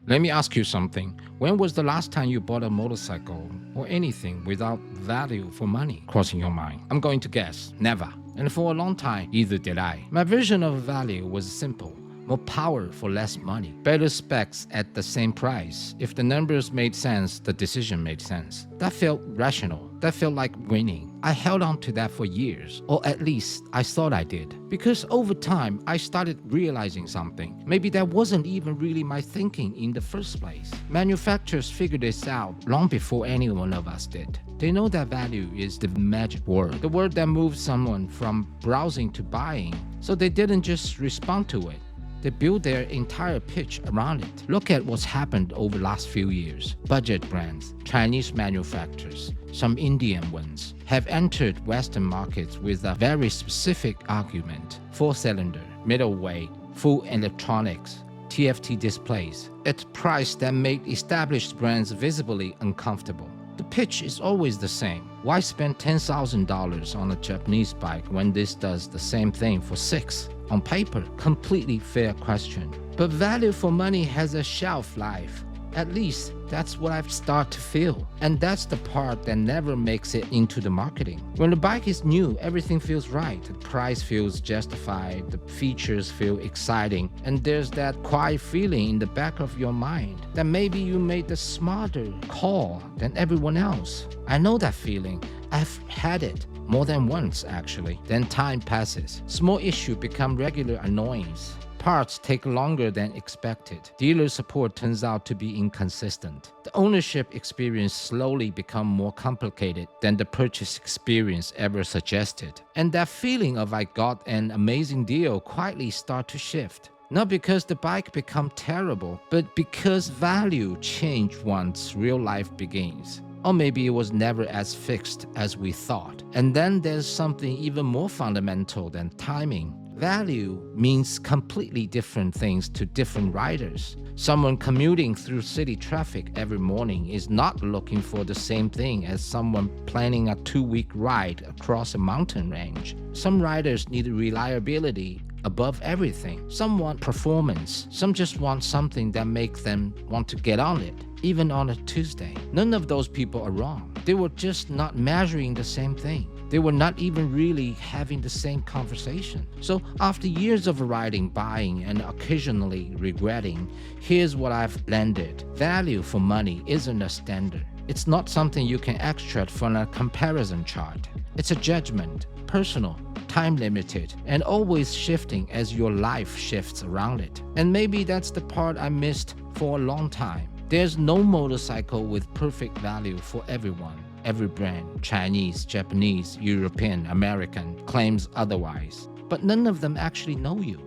Let me ask you something. When was the last time you bought a motorcycle or anything without value for money crossing your mind? I'm going to guess never. And for a long time, either did I. My vision of value was simple. More power for less money. Better specs at the same price. If the numbers made sense, the decision made sense. That felt rational. That felt like winning. I held on to that for years, or at least I thought I did. Because over time, I started realizing something. Maybe that wasn't even really my thinking in the first place. Manufacturers figured this out long before any one of us did. They know that value is the magic word, the word that moves someone from browsing to buying. So they didn't just respond to it. They built their entire pitch around it. Look at what's happened over the last few years. Budget brands, Chinese manufacturers, some Indian ones, have entered Western markets with a very specific argument. 4-cylinder, middleweight, full electronics, TFT displays. At a price that made established brands visibly uncomfortable. The pitch is always the same. Why spend $10,000 on a Japanese bike when this does the same thing for $6,000? On paper, completely fair question. But value for money has a shelf life. At least that's what I've started to feel. And that's the part that never makes it into the marketing. When the bike is new, everything feels right. The price feels justified, the features feel exciting, and there's that quiet feeling in the back of your mind that maybe you made the smarter call than everyone else. I know that feeling. I've had it. More than once, actually. Then time passes. Small issues become regular annoyance. Parts take longer than expected. Dealer support turns out to be inconsistent. The ownership experience slowly becomes more complicated than the purchase experience ever suggested. And that feeling of I got an amazing deal quietly starts to shift. Not because the bike become terrible, but because value change once real life begins. Or maybe it was never as fixed as we thought. And then there's something even more fundamental than timing. Value means completely different things to different riders. Someone commuting through city traffic every morning is not looking for the same thing as someone planning a 2-week ride across a mountain range. Some riders need reliability above everything. Some want performance. Some just want something that makes them want to get on it, even on a Tuesday. None of those people are wrong. They were just not measuring the same thing. They were not even really having the same conversation. So after years of riding, buying, and occasionally regretting, here's what I've landed. Value for money isn't a standard. It's not something you can extract from a comparison chart. It's a judgment, personal, time-limited, and always shifting as your life shifts around it. And maybe that's the part I missed for a long time. There's no motorcycle with perfect value for everyone. Every brand, Chinese, Japanese, European, American, claims otherwise. But none of them actually know you.